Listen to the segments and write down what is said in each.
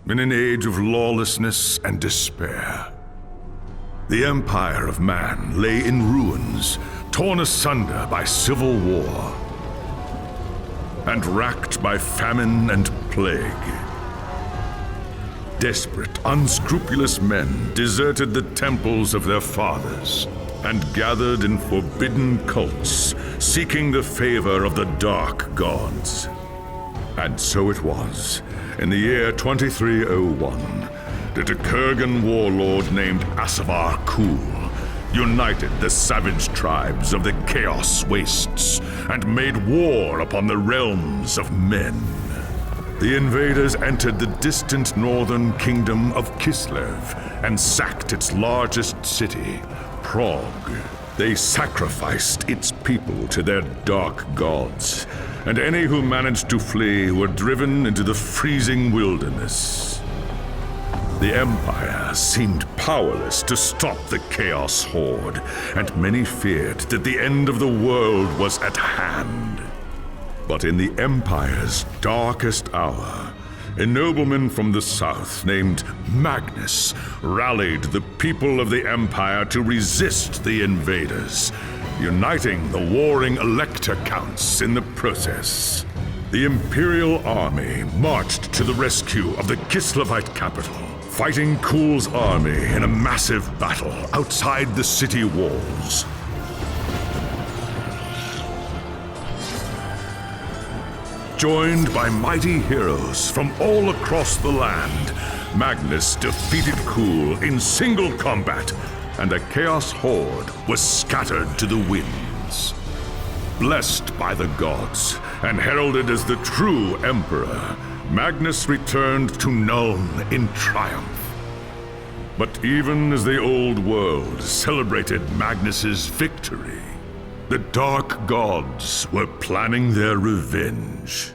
in an age of lawlessness and despair. The empire of man lay in ruins, torn asunder by civil war, and racked by famine and plague. Desperate, unscrupulous men deserted the temples of their fathers and gathered in forbidden cults, seeking the favor of the dark gods. And so it was, in the year 2301, that a Kurgan warlord named Asavar Kul united the savage tribes of the Chaos Wastes and made war upon the realms of men. The invaders entered the distant northern kingdom of Kislev and sacked its largest city, Prague. They sacrificed its people to their dark gods, and any who managed to flee were driven into the freezing wilderness. The Empire seemed powerless to stop the Chaos Horde, and many feared that the end of the world was at hand. But in the Empire's darkest hour, a nobleman from the south named Magnus rallied the people of the Empire to resist the invaders, uniting the warring Elector Counts in the process. The Imperial Army marched to the rescue of the Kislevite capital, fighting Kul's army in a massive battle outside the city walls. Joined by mighty heroes from all across the land, Magnus defeated Kul in single combat, and the Chaos Horde was scattered to the winds. Blessed by the gods and heralded as the true Emperor, Magnus returned to Nuln in triumph. But even as the old world celebrated Magnus's victory, the dark gods were planning their revenge.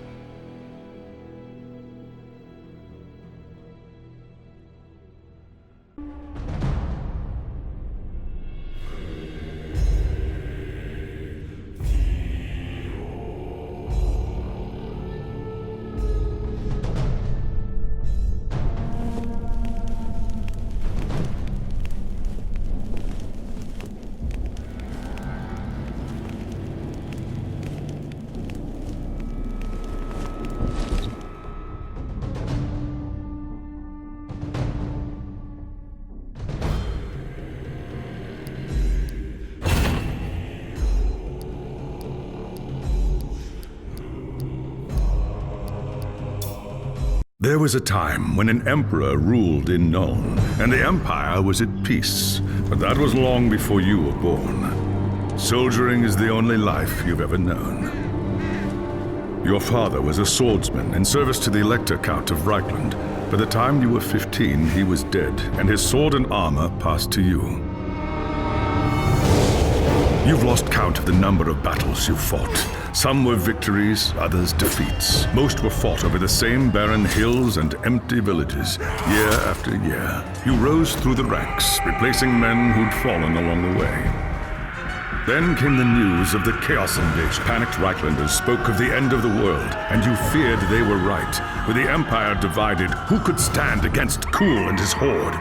There was a time when an emperor ruled in Nuln, and the Empire was at peace. But that was long before you were born. Soldiering is the only life you've ever known. Your father was a swordsman in service to the Elector Count of Reichland. By the time you were 15, he was dead, and his sword and armor passed to you. You've lost count of the number of battles you've fought. Some were victories, others defeats. Most were fought over the same barren hills and empty villages, year after year. You rose through the ranks, replacing men who'd fallen along the way. Then came the news of the Chaos Invasion. Panicked Reichlanders spoke of the end of the world, and you feared they were right. With the Empire divided, who could stand against Kul and his horde?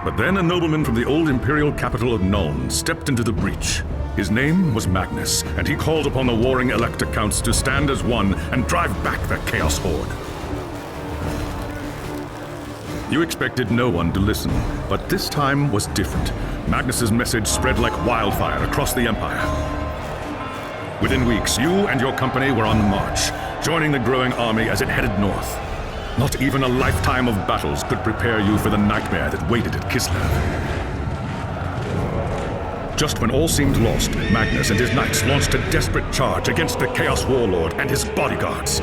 But then a nobleman from the old imperial capital of Nuln stepped into the breach. His name was Magnus, and he called upon the warring Elector Counts to stand as one and drive back the Chaos Horde. You expected no one to listen, but this time was different. Magnus's message spread like wildfire across the Empire. Within weeks, you and your company were on the march, joining the growing army as it headed north. Not even a lifetime of battles could prepare you for the nightmare that waited at Kislev. Just when all seemed lost, Magnus and his knights launched a desperate charge against the Chaos Warlord and his bodyguards.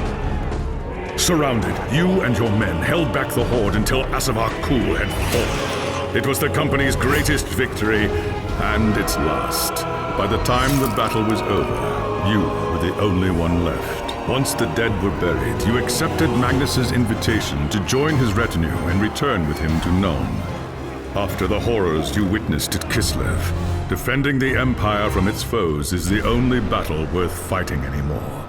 Surrounded, you and your men held back the Horde until Asavar Kul had fallen. It was the company's greatest victory, and its last. By the time the battle was over, you were the only one left. Once the dead were buried, you accepted Magnus's invitation to join his retinue and return with him to Nuln. After the horrors you witnessed at Kislev, defending the Empire from its foes is the only battle worth fighting anymore.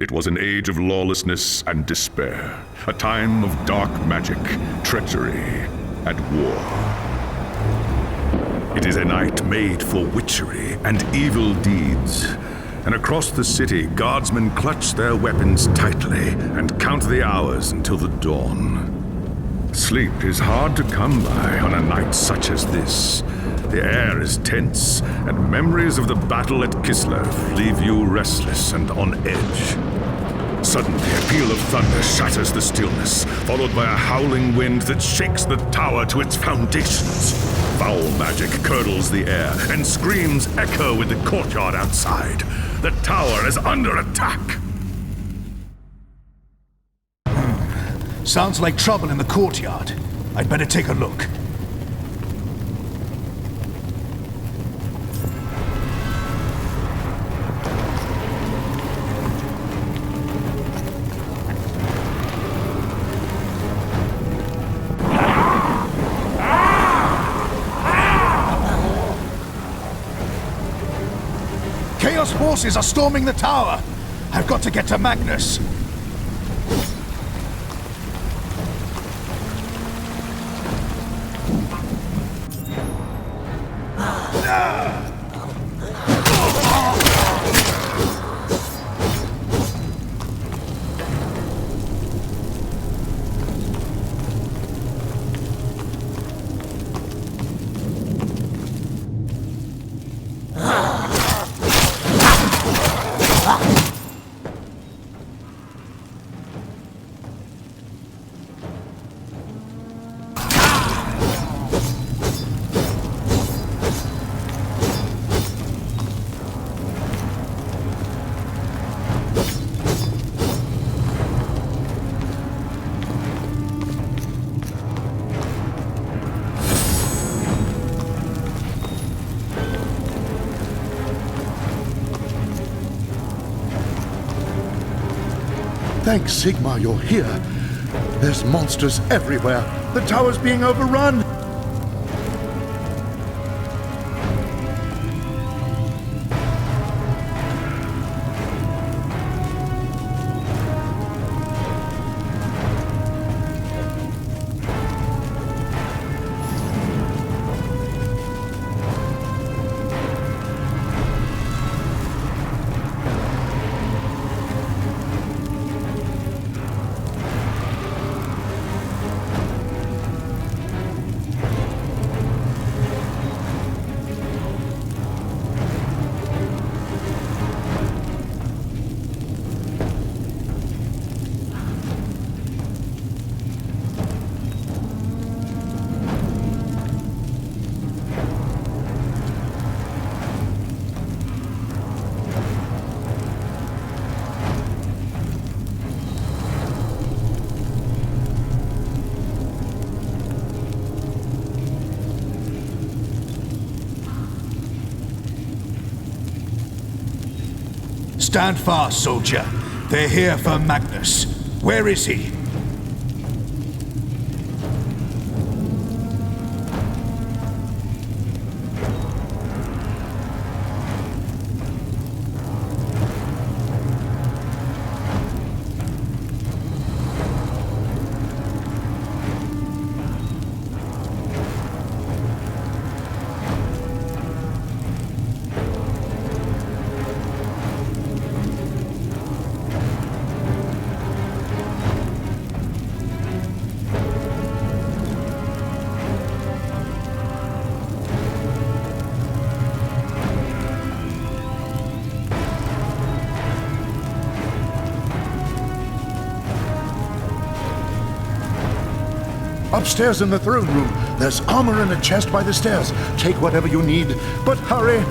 It was an age of lawlessness and despair, a time of dark magic, treachery, and war. It is a night made for witchery and evil deeds. And across the city, guardsmen clutch their weapons tightly and count the hours until the dawn. Sleep is hard to come by on a night such as this. The air is tense, and memories of the battle at Kislev leave you restless and on edge. Suddenly, a peal of thunder shatters the stillness, followed by a howling wind that shakes the tower to its foundations. Foul magic curdles the air, and screams echo in the courtyard outside. The tower is under attack! Sounds like trouble in the courtyard. I'd better take a look. Chaos forces are storming the tower! I've got to get to Magnus! Thanks, Sigmar, you're here. There's monsters everywhere. The tower's being overrun. Stand fast, soldier. They're here for Magnus. Where is he? Upstairs in the throne room, there's armor in a chest by the stairs. Take whatever you need, but hurry!